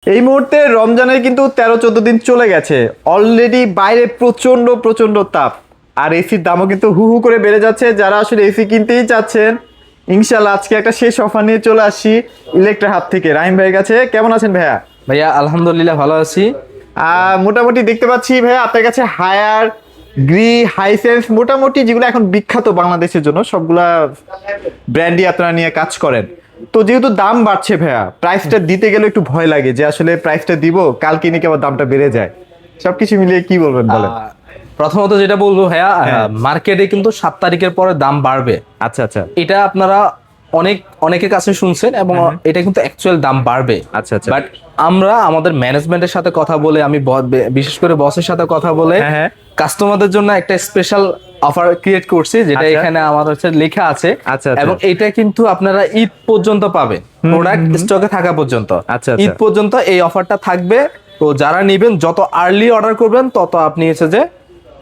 এই মুহূর্তে রমজানের কিন্তু 13-14 দিন চলে গেছে। অলরেডি বাইরে প্রচন্ড প্রচন্ড তাপ, আর এসির দামও কিন্তু হু হু করে বেড়ে যাচ্ছে। যারা আসলে এসি কিনতেই চাচ্ছেন, ইনশাল্লাহ আজকে একটা শেষ অফার নিয়ে চলে আসছি ইলেকট্রা হাব থেকে। রাহিম ভাইয়ের কাছে। কেমন আছেন ভাইয়া? ভাইয়া আলহামদুলিল্লাহ ভালো আছি। মোটামুটি দেখতে পাচ্ছি ভাইয়া আপনার কাছে হায়ার, গ্রি, হাইসেন্স, মোটামুটি যেগুলো এখন বিখ্যাত বাংলাদেশের জন্য সবগুলা ব্র্যান্ডই আপনারা নিয়ে কাজ করেন। তো যেহেতু দাম বাড়ছে ভাইয়া, প্রাইসটা দিতে গেলে একটু ভয় লাগে যে আসলে প্রাইসটা দিব কালকে নাকি আবার দামটা বেড়ে যায়। সবকিছু মিলিয়ে কি বলবেন বলেন? প্রথমত যেটা বলবো ভাইয়া, হ্যাঁ। মার্কেটে কিন্তু 7 তারিখের পরে দাম বাড়বে। আচ্ছা আচ্ছা এটা আপনারা অনেকের কাছে শুনছেন এবং এটা কিন্তু অ্যাকচুয়াল দাম বাড়বে। আচ্ছা আচ্ছা। বাট আমরা আমাদের ম্যানেজমেন্টের সাথে কথা বলে, আমি বিশেষ করে বসের সাথে কথা বলে হ্যাঁ হ্যাঁ। কাস্টমারদের জন্য একটা স্পেশাল অফার ক্রিয়েট করছি, যেটা আচ্ছা। এখানে আমাদের হচ্ছে লেখা আছে। আচ্ছা আচ্ছা। এবং এটা কিন্তু আপনারা ঈদ পর্যন্ত পাবেন, প্রোডাক্ট স্টকে থাকা পর্যন্ত। আচ্ছা আচ্ছা। ঈদ পর্যন্ত এই অফারটা থাকবে। তো যারা নেবেন, যত আর্লি অর্ডার করবেন তত আপনি হচ্ছে যে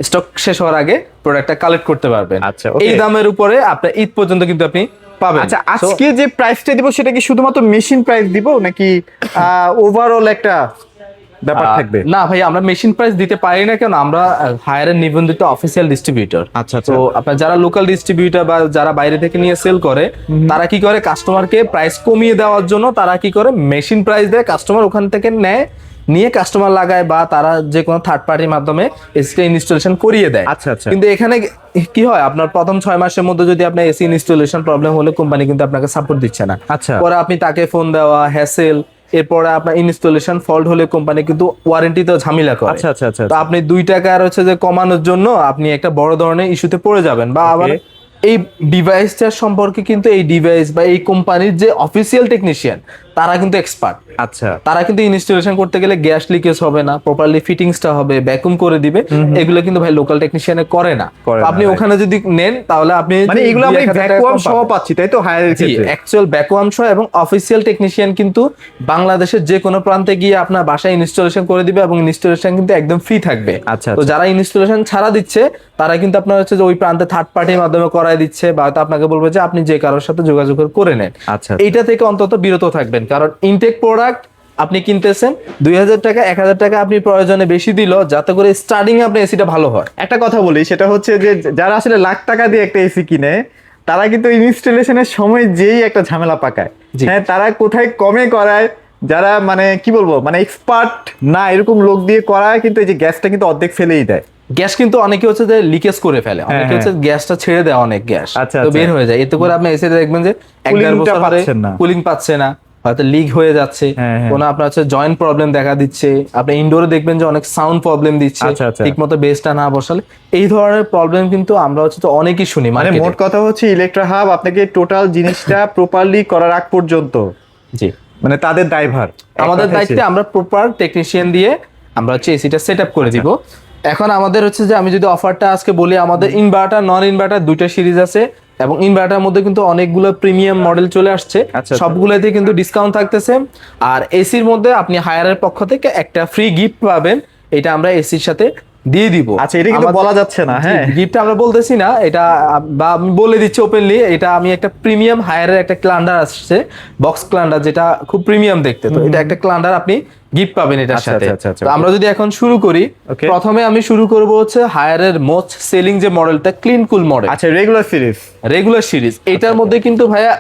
স্টক শেষ হওয়ার আগে প্রোডাক্টটা কালেক্ট করতে পারবেন। আচ্ছা, okay. এই দামের উপরে আপনার ঈদ পর্যন্ত কিন্তু আপনি পাবেন। আচ্ছা, So, আজকে যে প্রাইসটা দিব সেটা কি শুধুমাত্র মেশিন প্রাইস দিব নাকি ওভারঅল একটা ব্যাপার থাকবে? না ভাই, আমরা মেশিন প্রাইস দিতে পারি না, কেন আমরা হায়ারের নিবন্ধিত অফিসিয়াল ডিস্ট্রিবিউটর। আচ্ছা আচ্ছা। তো আপনার যারা লোকাল ডিস্ট্রিবিউটর বা যারা বাইরে থেকে নিয়ে সেল করে, তারা কি করে কাস্টমারকে প্রাইস কমিয়ে দেওয়ার জন্য তারা কি করে মেশিন প্রাইস দেয়, কাস্টমার ওখান থেকে নেয়, নিয়ে কাস্টমার লাগায় বা তারা যে কোনো থার্ড পার্টির মাধ্যমে এসিটা ইনস্টলেশন করিয়ে দেয়। আচ্ছা আচ্ছা। কিন্তু এখানে কি হয়, আপনার প্রথম 6 মাসের মধ্যে যদি আপনার এসি ইনস্টলেশন প্রবলেম হলে কোম্পানি কিন্তু আপনাকে সাপোর্ট দিচ্ছে না। আচ্ছা। পরে আপনি তাকে ফোন দেওয়া, হ্যাসেল, এরপরে আপনার ইনস্টলেশন ফল্ট হলে কোম্পানি কিন্তু ওয়ারেন্টিতে ঝামেলা করে। আচ্ছা আচ্ছা আচ্ছা। তো আপনি 2 টাকার হচ্ছে যে কমানোর জন্য আপনি একটা বড় ধরনের ইস্যুতে পড়ে যাবেন। বা আবার এই ডিভাইসটার সম্পর্কে কিন্তু এই ডিভাইস বা এই কোম্পানির যে অফিসিয়াল টেকনিশিয়ান, তারা কিন্তু এক্সপার্ট। আচ্ছা। তারা কিন্তু ইনস্টলেশন করতে গেলে গ্যাস লিকেজ হবে না, প্রপারলি ফিটিংসটা হবে, ভ্যাকুম করে দিবে, এগুলো কিন্তু ভাই লোকাল টেকনিশিয়ানে করে না। করে তো না, আপনি right. ওখানে যদি নেন তাহলে আপনি মানে এগুলো আমরা 2,000 টাকা ভ্যাকুয়াম কম সহ পাবেন। পাচ্ছি তাই তো হায়ারের ক্ষেত্রে? অ্যাকচুয়াল ভ্যাকুয়াম সহ এবং অফিসিয়াল টেকনিশিয়ান কিন্তু বাংলাদেশের যে কোনো প্রান্তে গিয়ে আপনার বাসায় ইনস্টলেশন করে দিবে এবং ইনস্টলেশন কিন্তু একদম ফ্রি থাকবে। আচ্ছা, তো আচ্ছা। যারা ইনস্টলেশন ছাড়া দিচ্ছে তারা কিন্তু আপনার হচ্ছে যে ওই প্রান্তে থার্ড পার্টির মাধ্যমে করায় দিচ্ছে, বা হয়তো আপনাকে বলবে যে আপনি যে কারোর সাথে যোগাযোগ করে নেন। আচ্ছা। এইটা থেকে অন্তত বিরত থাকবেন, কারণ ইনটেক প্রোডাক্ট আপনি কিনতেছেন 2,000 টাকা 1,000 টাকা আপনি প্রয়োজনে বেশি দিল, যাতে করে স্টার্টিং এ আপনি এসিটা ভালো হয়। একটা কথা বলি, সেটা হচ্ছে যে যারা আসলে লাখ টাকা দিয়ে একটা এসি কিনে, তারা কিন্তু ইনস্টলেশনের সময় যেই একটা ঝামেলা পাকায়। জি। হ্যাঁ, তারা কোথায় কমে করায়, যারা মানে কি বলবো, মানে এক্সপার্ট না এরকম লোক দিয়ে করায়, কিন্তু এই যে গ্যাসটা কিন্তু অর্ধেক ফেলেই দেয়। গ্যাস কিন্তু অনেকে হচ্ছে যে লিকেজ করে ফেলে, অনেকে হচ্ছে গ্যাসটা ছেড়ে দেয়, অনেক গ্যাস আচ্ছা, তো আচ্ছা। বের হয়ে যায়। এতে করে আপনি এসে দেখবেন যে 1-1.5 Cooling টা বছর পাচ্ছেন না। কুলিং পাচ্ছে না, হয়তো লিক হয়ে যাচ্ছে, হ্যাঁ, হ্যাঁ। কোনো আপনার হচ্ছে জয়েন্ট প্রবলেম দেখা দিচ্ছে। আপনি ইনডোরে দেখবেন যে অনেক সাউন্ড প্রবলেম দিচ্ছে, আচ্ছা, আচ্ছা। ঠিক মতো বেসটা না বসালে। এই ধরনের প্রবলেম কিন্তু আমরা হচ্ছে তো অনেকই শুনি মানে মার্কেটে। মোট কথা হচ্ছে ইলেকট্রা হাব আপনাকে টোটাল জিনিসটা প্রপারলি করার আগ পর্যন্ত জি, মানে তাদের দায়ভার, আমাদের দায়িত্বে আমরা প্রপার টেকনিশিয়ান দিয়ে আমরা হচ্ছে এসিটা সেট আপ করে দিব। এখন আমাদের হচ্ছে যে আমি যদি অফারটা আজকে বলি, আমাদের ইনভার্টার নন ইনভার্টার দুইটা সিরিজ আছে, এবং ইনভার্টার মধ্যে কিন্তু অনেকগুলো প্রিমিয়াম মডেল চলে আসছে। আচ্ছা। সবগুলোতে কিন্তু ডিসকাউন্ট থাকতেছে। আর এসির মধ্যে আপনি হায়ারের পক্ষ থেকে একটা ফ্রি গিফট পাবেন, এটা আমরা এসির সাথে দিয়ে দিব। আচ্ছা, এটা কিন্তু বলা যাচ্ছে না। হ্যাঁ, গিফট আমরা বলতেছি না এটা, বা আমি বলে দিচ্ছি ওপেনলি, এটা আমি একটা প্রিমিয়াম হায়ারের একটা ক্লান্ডার আসছে, বক্স ক্লান্ডার, যেটা খুব প্রিমিয়াম দেখতে। তো এটা একটা ক্লান্ডার আপনি গিফট পাবেন এটার আচ্ছা, সাথে। আচ্ছা, আচ্ছা, তো আমরা যদি এখন শুরু করি, Okay. প্রথমে আমি শুরু করব হচ্ছে হায়ারের মোস্ট সেলিং যে মডেলটা, ক্লিন কুল মডেল, আচ্ছা, রেগুলার সিরিজ। Regular series. এটার মধ্যে কিন্তু ভাইয়া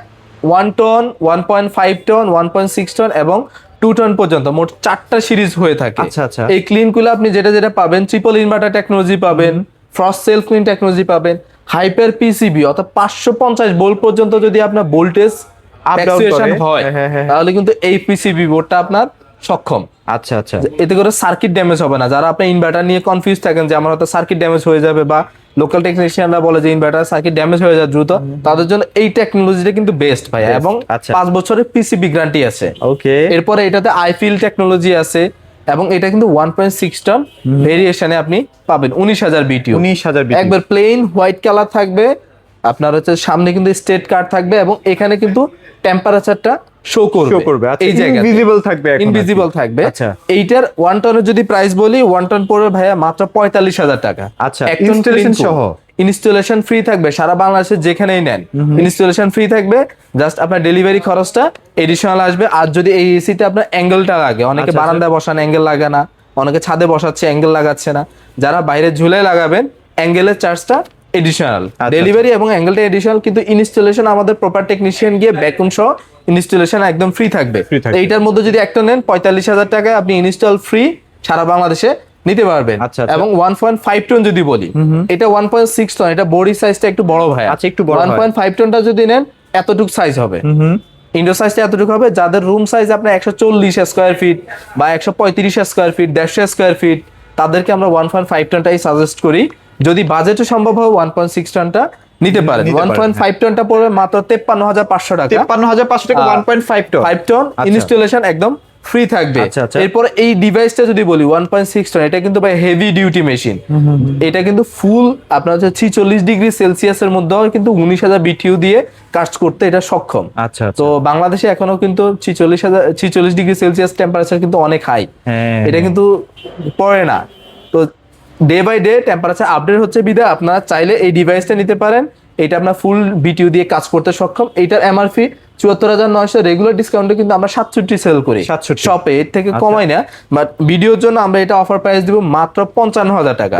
1 টন, 1.5 টন, 1.6 টন এবং 2 টন পর্যন্ত মোট 4টা সিরিজ হয়ে থাকে। আচ্ছা, আচ্ছা। এই ক্লিন কুলে আপনি যেটা যেটা পাবেন, ট্রিপল ইনভার্টার টেকনোলজি পাবেন, ফ্রস্ট সেলফ ক্লিন টেকনোলজি পাবেন, হাইপার পিসিবি অর্থাৎ 550 ভোল্ট পর্যন্ত যদি আপনার ভোল্টেজ Up down ফ্ল্যাকচুয়েশন করে। হয়, হ্যাঁ, হ্যাঁ। তাহলে কিন্তু এই পিসিবি বোর্ডটা আপনার সক্ষম। আচ্ছা আচ্ছা। এতে করে সার্কিট ড্যামেজ হবে না। যারা আপনি ইনভার্টার নিয়ে কনফিউজ থাকেন যে আমার হয়তো সার্কিট ড্যামেজ হয়ে যাবে, বা লোকাল টেকনিশিয়ানরা বলে যে ইনভার্টার সার্কিট ড্যামেজ হয়ে যায় দ্রুত, তাদের জন্য এই টেকনোলজিটা কিন্তু বেস্ট ভাই। Best, এবং আচ্ছা। 5 বছরের পিসিবি গ্যারান্টি আছে। ওকে। এরপরে এটাতে আইফিল টেকনোলজি আছে, এবং এটা কিন্তু 1.6 টন ভেরিয়েশনে আপনি পাবেন 19,000 বিটিউ। 19,000 BTU একবার প্লেন হোয়াইট কালার থাকবে, আপনার হচ্ছে সামনে কিন্তু স্টেট কার্ড থাকবে, এবং এখানে কিন্তু টেম্পারেচারটা শো করবে আচ্ছা, এই জায়গায় ইনভিজিবল থাকবে, এখন ইনভিজিবল থাকবে। আচ্ছা, এইটার 1 টনের যদি প্রাইস বলি 1 টন পড়বে ভাইয়া মাত্র ৪৫,০০০ টাকা। আচ্ছা, এক টন ইনস্টলেশন সহ ইনস্টলেশন ফ্রি থাকবে, সারা বাংলাদেশে যেখানেই নেন ইনস্টলেশন ফ্রি থাকবে, জাস্ট আপনার ডেলিভারি খরচটা এডিশনাল আসবে। আর যদি এই এসিতে আপনার অ্যাঙ্গেলটা লাগে, অনেকে আচ্ছা, বারান্দায় বসান অ্যাঙ্গেল লাগে না, অনেকে ছাদে বসাচ্ছে অ্যাঙ্গেল লাগাচ্ছে না, যারা বাইরে ঝুলে লাগাবেন অ্যাঙ্গেলের চার্জটা এডিশনাল, ডেলিভারি এবং অ্যাঙ্গেলটা এডিশনাল, কিন্তু ইনস্টলেশন আমাদের প্রপার টেকনিশিয়ান গিয়ে ব্যাকুম সহ ইনস্টলেশন একদম ফ্রি থাকবে। তো এইটার মধ্যে যদি একটা নেন ৪৫,০০০ টাকায় আপনি ইনস্টল ফ্রি সারা বাংলাদেশে নিতে পারবেন। আচ্ছা, এবং 1.5 টন যদি বলি, এটা 1.6 টন, এটা বডি সাইজটা একটু বড় ভাই। আচ্ছা, একটু বড়। 1.5 টনটা যদি নেন এতটুকু সাইজ হবে, ইনডোর সাইজটা এতটুকু হবে। যাদের রুম সাইজ আপনার 140 স্কয়ার ফিট বা 135 স্কয়ার ফিট, 150 স্কয়ার ফিট, তাদেরকে আমরা 1.5 টনটাই সাজেস্ট করি। যদি বাজেটে সম্ভব হয় 1.6 টনটা নিতে পারেন। 1.5 টনটা পড়বে মাত্র 53,৫০০ টাকা। 53,৫০০ টাকা 1.5 টন। 5 টন ইনস্টলেশন একদম ফ্রি থাকবে। এরপর এই ডিভাইসটা যদি বলি 1.6 টন, এটা কিন্তু ভাই হেভি ডিউটি মেশিন। এটা কিন্তু ফুল আপনার হচ্ছে 46 ডিগ্রি সেলসিয়াসের মধ্যেও কিন্তু 19,০০০ বিটিইউ দিয়ে কাজ করতে এটা সক্ষম। আচ্ছা, তো বাংলাদেশে এখনো কিন্তু 46 ডিগ্রি সেলসিয়াস টেম্পারেচার কিন্তু অনেক হাই, এটা কিন্তু পড়ে না। তো day by day temperature update হচ্ছে বিধায় আপনারা চাইলে এই ডিভাইসটা নিতে পারেন। এটা আপনার ফুল বিটিইউ দিয়ে কাজ করতে সক্ষম। এইটার এমআরপি ৭৪,৯০০, রেগুলার ডিসকাউন্টে কিন্তু আমরা ৬৭ সেল করি শপে, এর থেকে কমাই না। বাট ভিডিওর জন্য আমরা এটা অফার প্রাইস দিব মাত্র ৫৫,০০০ টাকা।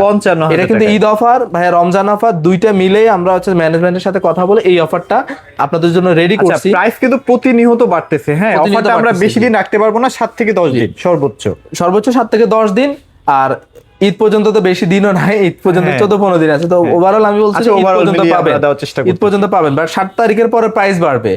এটা কিন্তু ঈদ অফার ভাই, রমজান অফার, দুইটা মিলেই আমরা হচ্ছে ম্যানেজমেন্টের সাথে কথা বলে এই অফারটা আপনাদের জন্য রেডি করছি। প্রাইস কিন্তু প্রতিনিয়ত বাড়তেছে। হ্যাঁ, অফারটা আমরা বেশি দিন রাখতে পারবো না, ৭ থেকে ১০ দিন সর্বোচ্চ ৭ থেকে ১০ দিন। আর ঈদ পর্যন্ত তো বেশি দিনও নাই, ঈদ পর্যন্ত ১৪-১৫ দিন আছে। তো ওভারঅল আমি বলছি ঈদ পর্যন্ত পাবেন, ঈদ পর্যন্ত পাবেন। বাট ৭ তারিখের পরে প্রাইস বাড়বে,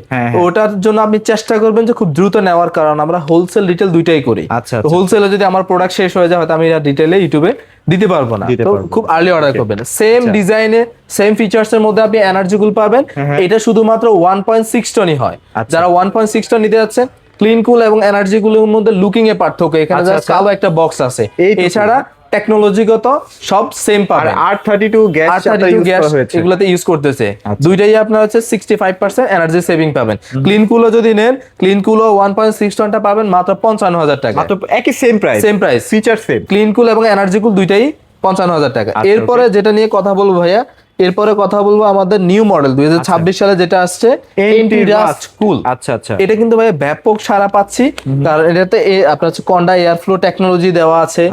ওটার জন্য আপনি চেষ্টা করবেন যে খুব দ্রুত নেওয়ার, কারণ আমরা হোলসেল রিটেল দুইটাই করি। তো হোলসেলে যদি আমার প্রোডাক্ট শেষ হয়ে যায় হয়তো আমি রিটেলে ইউটিউবে দিতে পারবো না, তো খুব আর্লি অর্ডার করবেন। সেম ডিজাইনে সেম ফিচার্স এর মধ্যে আপনি এনার্জি কুল পাবেন। এটা শুধুমাত্র 1.6 টনই হয়। যারা 1.6 টন নিতে যাচ্ছেন, ক্লিন কুল এবং এনার্জি কুলের মধ্যে লুকিং এ পার্থক্য, এখানে জাস্ট কালো একটা বক্স আছে, এছাড়া টেকনোলজিগত সব সেম পাবেন। R32 গ্যাস এগুলাতে ইউজ করতেছে, দুইটাই আপনার হচ্ছে 65% এনার্জি সেভিং পাবেন। ক্লিন কুলও যদি নেন, ক্লিন কুলও 1.6 টনটা পাবেন মাত্র ৫৫,০০০ টাকা, মাত্র একই same price, feature same. Clean কুল এবং এনার্জি কুল দুইটাই ৫৫,০০০ টাকা। এরপরে যেটা নিয়ে কথা বলবো ভাইয়া, এরপরে কথা বলবো আমাদের নিউ মডেল 2026 সালে যেটা আসছে এন্টি রাস্ট কুল। আচ্ছা, এটা কিন্তু ভাই ব্যাপক সাড়া পাচ্ছি, কারণ এটাতে আপনার হচ্ছে কন্ডা এয়ার ফ্লো টেকনোলজি দেওয়া আছে,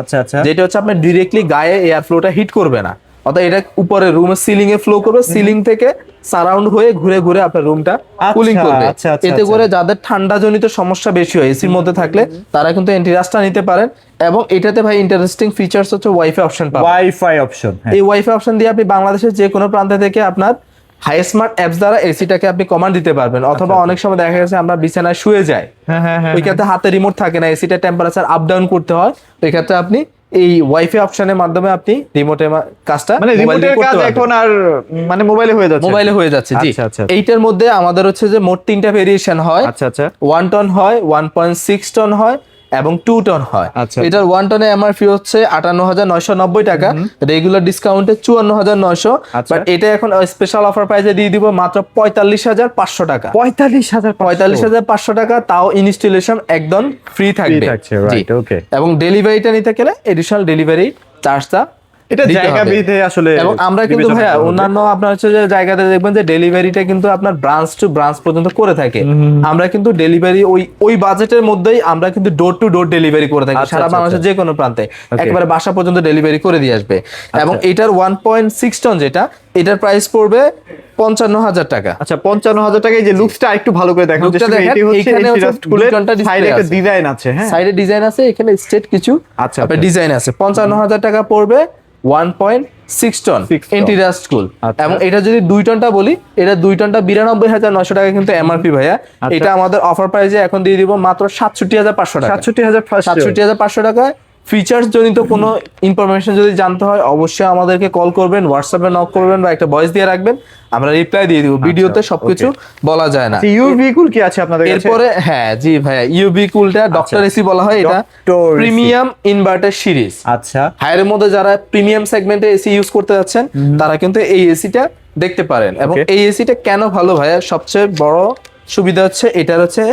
যেটা হচ্ছে আপনার ডিরেক্টলি গায়ে এয়ার ফ্লোটা হিট করবে না, অর্থাৎ এটা উপরে রুমের সিলিং এ ফ্লো করবে, সিলিং থেকে সারাউন্ড হয়ে ঘুরে ঘুরে আপনার রুমটা কুলিং করবে। এতে করে যাদের ঠান্ডা জনিত সমস্যা বেশি হয় এসির মধ্যে থাকলে, তারা কিন্তু এন্টি রাস্টটা নিতে পারেন। এবং এটাতে ভাই ইন্টারেস্টিং ফিচার্স হচ্ছে ওয়াইফাই অপশন পাবেন। ওয়াইফাই অপশন, এই ওয়াইফাই অপশন দিয়ে আপনি বাংলাদেশের যে কোনো প্রান্ত থেকে আপনার হাই স্মার্ট অ্যাপস দ্বারা এসিটাকে আপনি কমান্ড দিতে পারবেন। অথবা অনেক সময় দেখা গেছে আমরা বিছানায় শুয়ে যাই, ওই ক্ষেত্রে হাতে রিমোট থাকে না, এসিটা টেম্পারেচার আপ ডাউন করতে হয়, ওই ক্ষেত্রে আপনি এই ওয়াইফাই অপশনের মাধ্যমে আপনি রিমোটের কাজটা, মানে রিমোটের কাজ এখন আর মানে মোবাইলে হয়ে যাচ্ছে। জি, এইটার মধ্যে আমাদের হচ্ছে যে মোট 3টা ভেরিয়েশন হয়। 1 টন হয়, 1.6 টন হয় এবং 2 টন হয়। এটার 1 টনে এমআরপি হচ্ছে ৫৮,৯৯০ টাকা, রেগুলার ডিসকাউন্টে ৫৪,৯০০। বাট এটা এখন স্পেশাল অফার প্রাইসে দিয়ে দিব মাত্র ৪৫,৫০০ টাকা। ৪৫,৫০০ টাকা, তাও ইনস্টলেশন একদম ফ্রি থাকবে। এবং ডেলিভারিটা নিতে গেলে এডিশনাল ডেলিভারি চার্জটা এটা জায়গা ভেদে আসলে। এবং আমরা কিন্তু ভাইয়া অন্যান্য আপনার হচ্ছে যে জায়গাতে দেখবেন যে ডেলিভারিটা কিন্তু আপনার ব্রাঞ্চ টু ব্রাঞ্চ পর্যন্ত করে থাকে। আমরা কিন্তু ডেলিভারি ওই বাজেটের মধ্যেই আমরা কিন্তু ডোর টু ডোর ডেলিভারি করে থাকি, সারা বাংলাদেশের যে কোনো প্রান্তে একেবারে বাসা পর্যন্ত ডেলিভারি করে দিয়ে আসবে। এবং এটার 1.6 টন যেটা, এটার প্রাইস পড়বে ৫৫,০০০ টাকা। আচ্ছা, ৫৫,০০০ টাকা। এই যে লুকসটা একটু ভালো করে দেখুন, এখানে সাইডে একটা ডিজাইন আছে, হ্যাঁ সাইডে ডিজাইন আছে, এখানে স্টেট কিছু ডিজাইন আছে। ৫৫,০০০ টাকা পড়বে 1.6 টন এন্টি রাস্ট কুল। এবং এটা যদি 2 টনটা বলি, এটা 2 টনটা ৯২,৯০০ টাকা কিন্তু এমআরপি ভাইয়া। এটা আমাদের অফার প্রাইসে এখন দিয়ে দিব মাত্র ৬৭,৫০০ টাকা। ৬৭,৫০০ টাকায়। ফিচার্স জনিত কোনো ইনফরমেশন যদি জানতে হয় অবশ্যই আমাদেরকে কল করবেন, হোয়াটসঅ্যাপে নক করবেন বা একটা ভয়েস দিয়ে রাখবেন, আমরা রিপ্লাই দিয়ে দিব। ভিডিওতে সবকিছু বলা যায় না। ইউভি কুল কি আছে আপনাদের কাছে? এরপরে হ্যাঁ জি ভাইয়া, ইউভি কুলটা ডক্টর এসি বলা হয়, এটা প্রিমিয়াম ইনভার্টার সিরিজ। আচ্ছা, হায়ারের মধ্যে যারা প্রিমিয়াম সেগমেন্টে এসি ইউজ করতে যাচ্ছেন তারা কিন্তু এই এসিটা দেখতে পারেন। এবং এই এসিটা কেন ভালো ভাইয়া, সবচেয়ে বড় সুবিধা হচ্ছে এটার হচ্ছে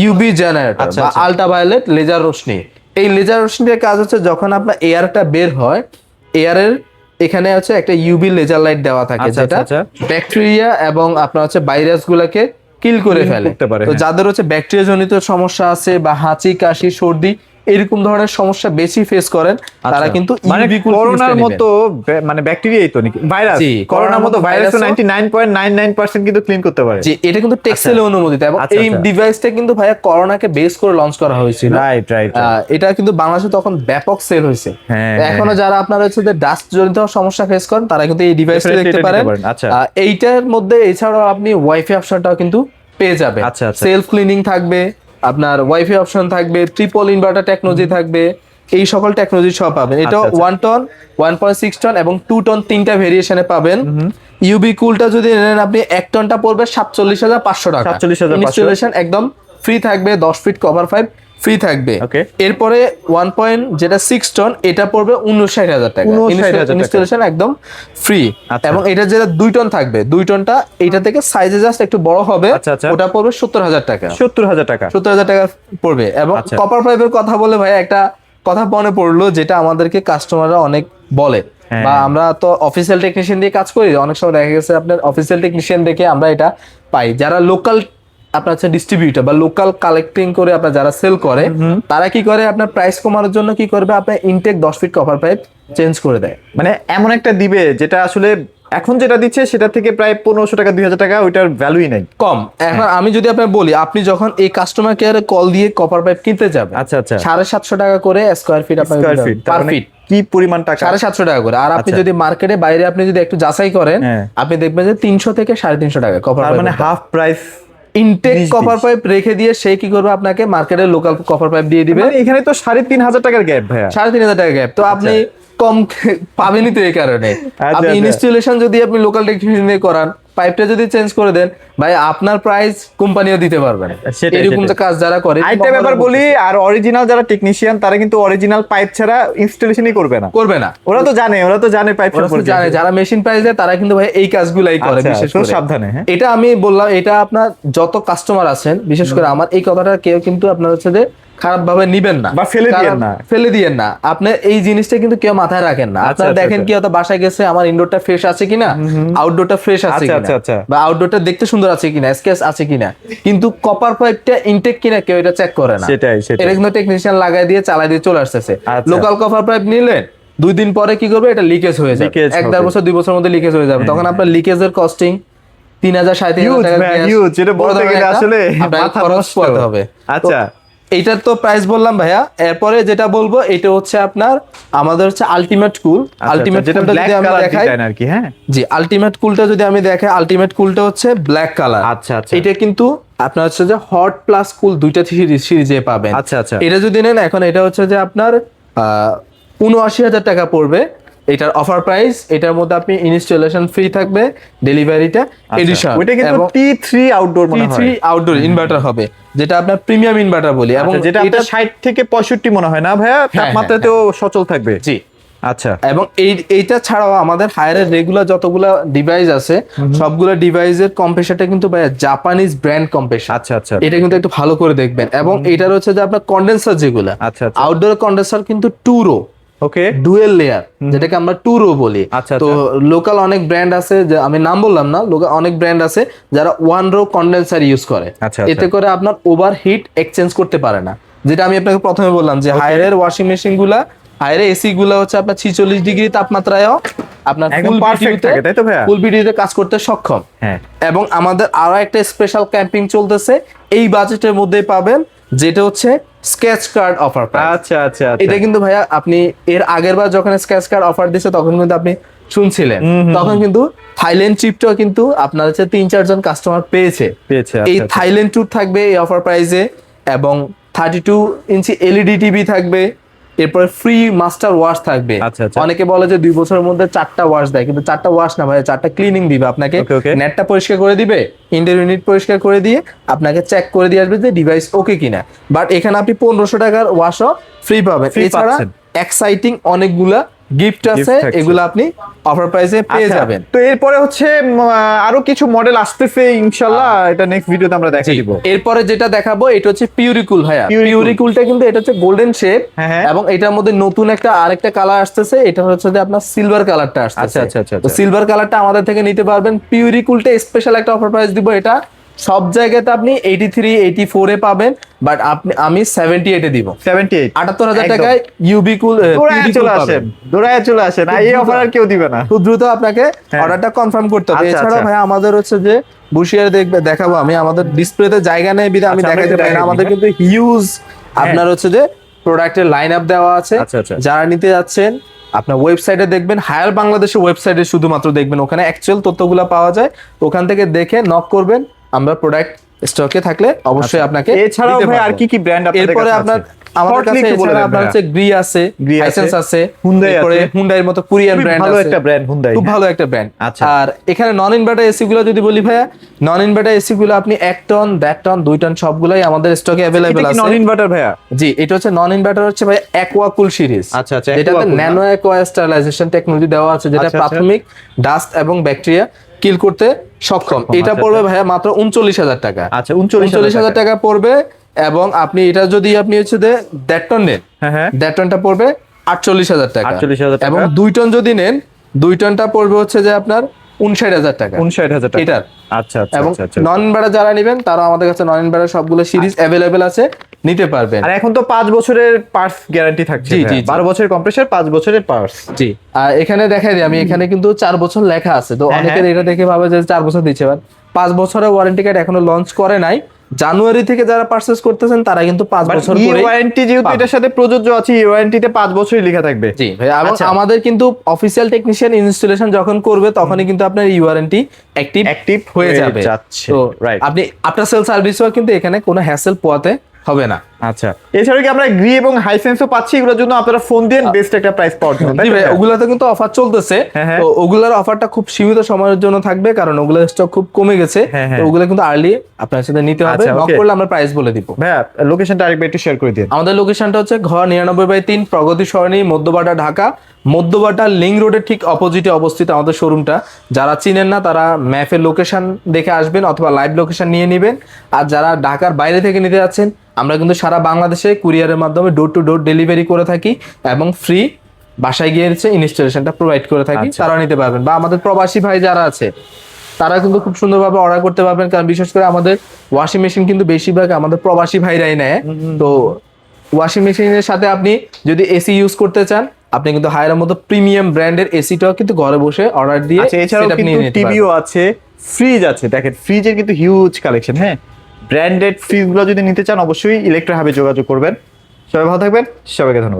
ইউভি জেনারেটর আচ্ছা, বা আচ্ছা। আল্ট্রাভায়োলেট লেজার রশ্মি। এই লেজার রশ্মির কাজ হচ্ছে যখন আপনার এয়ারটা বের হয়, এয়ারের এখানে হচ্ছে একটা ইউভি লেজার লাইট দেওয়া থাকে, আচ্ছা, যেটা আচ্ছা, ব্যাকটেরিয়া এবং আপনার হচ্ছে ভাইরাস গুলাকে কিল করে Kill ফেলে। করতে পারে, তো হ্যাঁ। যাদের হচ্ছে ব্যাকটেরিয়া জনিত সমস্যা আছে বা হাঁচি কাশি সর্দি এরকম ধরনের সমস্যা বেশি ফেস করেন, তারা আচ্ছা। কিন্তু মানে ইউভি কুল করোনার মতো মানে ব্যাকটেরিয়াই তো নাকি ভাইরাস, জি, করোনার মতো ভাইরাস ভাইরাসও 99.99% কিন্তু ক্লিন করতে পারে। যে এটা কিন্তু টেক্সেলে অনুমোদিত, এবং আচ্ছা, এই আচ্ছা। ডিভাইসটা কিন্তু ভাইয়া করোনাকে বেস করে লঞ্চ করা হয়েছিল। Right right. এটা কিন্তু বাংলাদেশে তখন ব্যাপক সেল হয়েছে। হ্যাঁ, এখনো যারা আপনার হচ্ছে যে ডাস্ট জনিত সমস্যা ফেস করেন তারা কিন্তু এই ডিভাইসটা Definitely দেখতে এটা পারেন। নিতে পারেন, আচ্ছা। এইটার মধ্যে এছাড়াও আপনি ওয়াইফাই অপশনটাও কিন্তু পেয়ে যাবেন। আচ্ছা, আচ্ছা। সেলফ ক্লিনিং থাকবে, আপনার ওয়াইফাই অপশন থাকবে, ট্রিপল ইনভার্টার টেকনোলজি থাকবে, এই সকল টেকনোলজি সব পাবেন। এটা আচ্ছা, আচ্ছা। 1 টন, 1.6 টন এবং 2 টন তিনটা ভেরিয়েশনে পাবেন। ইউবি কুলটা যদি নেন আপনি 1 টনটা পড়বে 47,500 টাকা। 47,500 ইনস্টলেশন একদম ফ্রি থাকবে, 10 ফিট কভার পাইপ ফ্রি থাকবে। Okay. এরপরে 1.6 টন এটা পড়বে 59,000 টাকা। 59,000 টাকা। ইনস্টলেশন একদম ফ্রি। আচ্ছা। এবং এটা যেটা 2 টন থাকবে, 2 টনটা এটা থেকে সাইজে জাস্ট একটু বড় হবে, আচ্ছা, আচ্ছা। ওটা পড়বে 70,000 টাকা। 70,000 টাকা। 70,000 টাকা পড়বে। এবং আচ্ছা। কপার পাইপের কথা বলে ভাই একটা কথা মনে পড়লো, যেটা আমাদেরকে কাস্টমাররা অনেক বলে, হ্যাঁ। বা আমরা তো অফিসিয়াল টেকনিশিয়ান দিয়ে কাজ করি, অনেক সময় দেখা গেছে আপনার অফিসিয়াল টেকনিশিয়ান দেখে আমরা এটা পাই। যারা লোকাল আপনার হচ্ছে ডিস্ট্রিবিউটর বা লোকাল কালেক্টিং করে আপনার যারা সেল করে, তারা কি করে আপনার প্রাইস কমানোর জন্য কি করবে, আপনার intake 10 feet copper pipe change করে দেয়। মানে এমন একটা দিবে যেটা আসলে এখন যেটা দিচ্ছে সেটা থেকে প্রায় 1,500 টাকা 2,000 টাকা ওইটার ভ্যালুই নাই। কম। এখন আমি যদি আপনার বলি, আপনি যখন এই কাস্টমার কেয়ারে কল দিয়ে কপার পাইপ কিনতে যাবেন, আচ্ছা, আচ্ছা। 750 টাকা করে স্কয়ার ফিট আপনার স্কয়ার ফিট পার ফিট, কি পরিমাণ টাকা? 750 টাকা করে। আর আপনি আচ্ছা। যদি মার্কেটে বাইরে আপনি যদি একটু যাচাই করেন, হ্যাঁ। আপনি দেখবেন যে 300 থেকে 350 টাকা কপার তার পাইপ। মানে half price. Intake 20 copper pipe রেখে দিয়ে সে কি করবে, আপনাকে মার্কেটের লোকাল কপার পাইপ দিয়ে দিবে। মানে এখানে তো 3,500 টাকার গ্যাপ ভাইয়া। 3,500 টাকা গ্যাপ, তো আপনি কম পাবেনই তো এই কারণে। আচ্ছা, আপনি আচ্ছা। ইনস্টলেশন যদি আপনি লোকাল টেকনিশিয়ান দিয়ে করান, পাইপটা যদি চেঞ্জ করে দেন, ভাই আপনার প্রাইস কোম্পানিও দিতে পারবেন। সেটাই, এরকম সেটাই। যে কাজ যারা করে, আরেকটা ব্যাপার বলি, আর অরিজিনাল যারা টেকনিশিয়ান তারা কিন্তু অরিজিনাল পাইপ ছাড়া ইনস্টলেশনই করবে না। করবে না। ওরা তো জানে পাইপ ওরা তো সম্পর্কে। জানে, যারা মেশিন প্রাইস দেয় তারা কিন্তু ভাই এই কাজগুলাই করে। আচ্ছা, বিশেষ তো করে সাবধানে, হ্যাঁ। এটা আমি বললাম, এটা আপনার যত কাস্টমার আছেন, বিশেষ করে আমার এই কথাটা কেউ কিন্তু আপনার হচ্ছে যে খারাপ ভাবে নিবেন না বা ফেলে দিয়েন কারণ না। ফেলে দিয়েন না। আপনি এই জিনিসটা কিন্তু কেউ মাথায় রাখেন না। আচ্ছা, আপনারা আচ্ছা, দেখেন আচ্ছা। কি হয়তো বাসায় গেছে, আমার ইনডোরটা ফ্রেশ আছে কিনা, আউটডোরটা ফ্রেশ আছে আচ্ছা, কিনা, আচ্ছা, আচ্ছা। বা আউটডোরটা দেখতে সুন্দর আছে কিনা, স্কেচ আছে কিনা, কিন্তু কপার পাইপটা ইনটেক কিনা কেউ এটা চেক করে না। সেটাই, সেটাই। এটা কিন্তু টেকনিশিয়ান লাগাই দিয়ে চালাই দিয়ে চলে আসতেছে। আচ্ছা। লোকাল কপার পাইপ নিলেন, 2 দিন পরে কি করবে, এটা লিকেজ হয়ে যাবে। Leakage 1-1.5 হবে। বছর 2 বছরের মধ্যে লিকেজ হয়ে যাবে। তখন আপনার লিকেজের কস্টিং 3,000 3,500 Huge, টাকা man, দিয়ে huge। যেটা বড় বলতে ধরনের গেলে একটা আসলে আপনার মাথা খরচ নষ্ট। করতে হবে। আচ্ছা। তো এইটার তো প্রাইস বললাম ভাইয়া। এরপরে যেটা বলবো, এটা হচ্ছে আপনার আমাদের হচ্ছে আলটিমেট কুল। আলটিমেট যেটা কুলটা ব্ল্যাক যদি আমি কালার দেখাই, ডিজাইন আর কি, হ্যাঁ। জি আলটিমেট কুলটা যদি আমি দেখাই, আলটিমেট কুলটা হচ্ছে ব্ল্যাক কালার। আচ্ছা, আচ্ছা। এটা কিন্তু আপনার হচ্ছে যে হট প্লাস কুল দুইটা সিরিজে পাবেন। আচ্ছা, আচ্ছা। এটা যদি নেন এখন, এটা হচ্ছে যে আপনার 79,000 টাকা পড়বে এটার অফার প্রাইস। এটার মধ্যে আপনি ইনস্টলেশন ফ্রি থাকবে, ডেলিভারিটা এডিশন। ওইটা কিন্তু T3 আউটডোর মনে হয়। T3 আউটডোর ইনভার্টার হবে, যেটা আপনার প্রিমিয়াম ইনভার্টার বলি। এবং আচ্ছা, যেটা এটা আপনার 60 থেকে 65 মনে হয় না ভাইয়া, তাপমাত্রাতেও সচল থাকবে। জি। আচ্ছা। এবং এইটা ছাড়াও আমাদের হায়ারের রেগুলার যতগুলা ডিভাইস আছে, সবগুলা ডিভাইসের কম্প্রেসারটা কিন্তু ভাই জাপানিজ ব্র্যান্ড কম্প্রেসার। আচ্ছা, আচ্ছা। এটা কিন্তু একটু ভালো করে দেখবেন। এবং এটার হচ্ছে যে আপনার কন্ডেন্সার যেগুলা, আচ্ছা, আচ্ছা। আউটডোর কন্ডেন্সার কিন্তু 2 রো, ওকে। ডুয়েল লেয়ার, যেটাকে আমরা 2 রো বলি। আচ্ছা, তো লোকাল অনেক ব্র্যান্ড আছে, যে আমি নাম বললাম না, লোকাল অনেক ব্র্যান্ড আছে যারা 1 রো কন্ডেন্সার ইউজ করে। আচ্ছা, এতে করে আপনার ওভার হিট এক্সচেঞ্জ করতে পারে না। যেটা আমি আপনাকে প্রথমে বললাম যে হায়ারের ওয়াশিং মেশিন গুলা, হায়ারে এসি গুলা হচ্ছে আপনার 46 ডিগ্রি তাপমাত্রায়ও আপনার একদম ফুল perfect বিটিউতে, থাকে, তাই তো ভাইয়া? ফুল বিটিউতে কাজ করতে সক্ষম। হ্যাঁ। এবং আমাদের আরো একটা স্পেশাল ক্যাম্পিং চলতেছে এই বাজেটের মধ্যেই পাবেন, যেটা হচ্ছে স্কেচ কার্ড অফার প্রাইস। আচ্ছা, আচ্ছা, আচ্ছা। এটা কিন্তু ভাইয়া আপনি এর আগের বার যখন স্কেচ কার্ড অফার দিছে তখন কিন্তু আপনি শুনছিলেন, তখন কিন্তু থাইল্যান্ড ট্রিপটাও কিন্তু আপনার হচ্ছে 3-4 জন কাস্টমার পেয়েছে। আচ্ছা, এই আচ্ছা। থাইল্যান্ড ট্যুর থাকবে এই অফার প্রাইসে, এবং 32 ইঞ্চি এলইডি টিভি থাকবে। এরপরে ফ্রি মাস্টার ওয়াশ থাকবে। আচ্ছা, আচ্ছা। অনেকে বলে যে 2 বছরের মধ্যে 4টা ওয়াশ দেয়, কিন্তু 4টা ওয়াশ না ভাই, 4টা ক্লিনিং দিবে আপনাকে। Okay, okay. নেটটা পরিষ্কার করে দিবে, ইন্ডোর ইউনিট পরিষ্কার করে দিয়ে আপনাকে চেক করে দিয়ে আসবে যে ডিভাইস ওকে কিনা। বাট এখানে আপনি 1,500 টাকার ওয়াশও ফ্রি পাবেন। Free এছাড়া পাচ্ছেন। এক্সাইটিং অনেকগুলা গিফট আছে, থাকছে। এগুলো আপনি অফার প্রাইসে পেয়ে আচ্ছা, যাবেন। তো এরপরে হচ্ছে আরো কিছু মডেল আসতেছে ইনশাআল্লাহ, এটা নেক্সট ভিডিওতে আমরা দেখাই দিব। এরপরে যেটা দেখাবো এটা হচ্ছে পিউরিকুল ভাইয়া। Puricool। পিউরিকুলটা কিন্তু এটা হচ্ছে গোল্ডেন শেপ, হ্যাঁ, হ্যাঁ। এবং এটার মধ্যে নতুন আরেকটা কালার আসতেছে, এটা হচ্ছে যে আপনার সিলভার কালারটা আসতেছে। আচ্ছা, আচ্ছা, তো আচ্ছা। সিলভার কালারটা আমাদের থেকে নিতে পারবেন। পিউরিকুলটা স্পেশাল একটা অফার প্রাইস দিব, এটা সব জায়গাতে আপনি 83 84 এ পাবেন, বাট আমি 78 এ দিব। 78 78,000 একদম। টাকায় ইউবিকুল দৌড়ায় চলে আসেন, দৌড়ায় চলে আসেন, এই দ্রুত। অফার আর কেউ দিবে না। খুব দ্রুত আপনাকে হ্যাঁ। অর্ডারটা কনফার্ম করতে হবে। আচ্ছা, এছাড়াও আচ্ছা। ভাই আমাদের হচ্ছে যে বুশিয়ার দেখাবো আমি, আমাদের ডিসপ্লেতে জায়গা নেই বিধায় আমি আচ্ছা, আমরা দেখাতে একটু পারি না। দেখাই আমাদের দিই, কিন্তু হিউজ আপনার হচ্ছে যে প্রোডাক্টের লাইন আপ দেওয়া আছে। আচ্ছা, আচ্ছা। যারা নিতে যাচ্ছেন আপনার ওয়েবসাইটে দেখবেন, হায়ার বাংলাদেশের ওয়েবসাইটে শুধুমাত্র দেখবেন, ওখানে অ্যাকচুয়াল তথ্যগুলো পাওয়া যায়। ওখান থেকে দেখে নক করবেন, আমরা প্রোডাক্ট স্টকে থাকলে অবশ্যই আপনাকে এছাড়াও দিতে ভাই আর পারবো। কি কি ব্র্যান্ড আপনাদের এরপরে কাছে আপনার আছে? আমাদের Shortly কাছে একটু বলে এছাড়া দেন আপনার ভাইয়া। হচ্ছে গ্রি আছে, Gree আছে, হাইসেন্স আছে, Hyundai এরপরে আছে। হুন্ডাইয়ের মতো কোরিয়ান খুবই ব্র্যান্ড ভালো আছে, একটা ব্র্যান্ড হুন্ডাই। খুব ভালো একটা ব্র্যান্ড। আচ্ছা। আর এখানে নন ইনভার্টার এসি গুলো যদি বলি ভাইয়া, নন ইনভার্টার এসি গুলো আপনি 1 টন 1.5 টন 2 টন সবগুলাই আমাদের স্টকে অ্যাভেলেবেল এটা কি আছে। নন ইনভার্টার ভাইয়া? জি, এটা হচ্ছে নন ইনভার্টার হচ্ছে ভাই অ্যাকোয়াকুল সিরিজ। আচ্ছা, আচ্ছা, যেটাতে Aquacool না? ন্যানো অ্যাকোয়া স্টারলাইজেশন টেকনোলজি দেওয়া আছে, যেটা আচ্ছা, আচ্ছা। প্রাথমিক ডাস্ট এবং ব্যাকটেরিয়া কিল করতে সক্ষম। এটা আচ্ছা, পড়বে আচ্ছা। ভাইয়া মাত্র 39,000 টাকা। আচ্ছা, 39,000 টাকা পড়বে, এবং আপনি এটা যদি আপনি হচ্ছে যে 1.5 টন নেন, হ্যাঁ, হ্যাঁ। 1.5 টনটা পড়বে 48,000 টাকা। 48,000 টাকা। এবং 2 টন যদি নেন, 2 টনটা পড়বে হচ্ছে যে আপনার 59,000 টাকা। 59,000 টাকা। এটার আচ্ছা, আচ্ছা, এবং আচ্ছা, আচ্ছা। নন ইনভার্টার যারা নেবেন তারা আমাদের কাছে নন ইনভার্টার সবগুলো সিরিজ অ্যাভেলেবেল আছে, নিতে পারবেন। আর এখন তো 5 বছরের পার্টস গ্যারান্টি থাকছে। জি, ভাইয়া। জি, জি। 12 বছরের কম্প্রেসর, 5 বছরের পার্টস। জি, আর এখানে দেখাই দিই আমি, এখানে কিন্তু 4 বছর লেখা আছে, তো হ্যাঁ, অনেকের এটা দেখে ভাবে যে 4 বছর দিচ্ছে, বাট 5 বছরের ওয়ারেন্টি কার্ড এখনো লঞ্চ করে নাই। জানুয়ারি থেকে যারা পারচেজ করতেছেন তারা কিন্তু 5 বছর ই করে ওয়ারেন্টি যেহেতু পাবে। এটার সাথে প্রযোজ্য আছে, ই ওয়ারেন্টিতে 5 বছরই লেখা থাকবে। জি ভাই, এবং আচ্ছা। আমাদের কিন্তু অফিসিয়াল টেকনিশিয়ান ইনস্টলেশন যখন করবে তখনই কিন্তু আপনার ই ওয়ারেন্টি অ্যাক্টিভ হয়ে যাবে। যাচ্ছে। তো Right. আপনি আফটার সেল সার্ভিসও কিন্তু এখানে কোনো হ্যাসেল পোয়াতে হবে না। আচ্ছা, এছাড়াও কি আমরা গ্রি এবং হাইসেন্সও পাচ্ছি? এগুলোর জন্য আপনারা ফোন দিয়ে বেস্ট একটা প্রাইস পাওয়ার জন্য, তাই জি তো ভাই, ভাইয়া? ওগুলাতে কিন্তু অফার চলতেছে। হ্যাঁ, হ্যাঁ। তো ওগুলার অফারটা খুব সীমিত সময়ের জন্য থাকবে, কারণ ওগুলোর স্টক খুব কমে গেছে। হ্যাঁ, হ্যাঁ। তো ওগুলো কিন্তু আর্লি আপনার সাথে নিতে হবে, আচ্ছা, নক okay. করলে আমরা প্রাইস বলে দিব। ভাইয়া লোকেশনটা আরেকবার একটু শেয়ার করে দিন। আমাদের লোকেশনটা হচ্ছে ঘর 99/3 প্রগতি সরণি, মধ্যবাটা, ঢাকা। মধ্যবাটা লিংক রোডের ঠিক অপোজিটে অবস্থিত আমাদের শোরুমটা। যারা চিনেন না তারা ম্যাপের লোকেশন দেখে আসবেন অথবা লাইভ লোকেশন নিয়ে নেবেন। আর যারা ঢাকার বাইরে থেকে নিতে যাচ্ছেন, আমরা কিন্তু সারা বাংলাদেশে কুরিয়ারের মাধ্যমে ডোর টু ডোর ডেলিভারি করে থাকি, এবং ফ্রি বাসায় গিয়ে ইনস্টলেশনটা প্রোভাইড করে থাকি। আচ্ছা। তারা নিতে পারবেন, বা আমাদের প্রবাসী ভাই যারা আছে তারা কিন্তু খুব সুন্দরভাবে অর্ডার করতে পারবেন, কারণ বিশেষ করে আমাদের ওয়াশিং মেশিন কিন্তু বেশিরভাগ আমাদের প্রবাসী ভাইরাই নেয়। তো ওয়াশিং মেশিনের সাথে আপনি যদি এসি ইউজ করতে চান, আপনি কিন্তু হায়ারের মতো প্রিমিয়াম ব্র্যান্ডের এসিটাও কিন্তু ঘরে বসে অর্ডার দিয়ে আচ্ছা, এছাড়াও setup নিয়ে কিন্তু নিতে টিভিও পারবেন। আছে, ফ্রিজ আছে। দেখেন ফ্রিজের কিন্তু হিউজ কালেকশন। হ্যাঁ, ব্র্যান্ডেড ফ্রিজগুলো যদি নিতে চান অবশ্যই ইলেকট্রো হাবে যোগাযোগ করবেন। সবাই ভালো থাকবেন, সবাইকে ধন্যবাদ।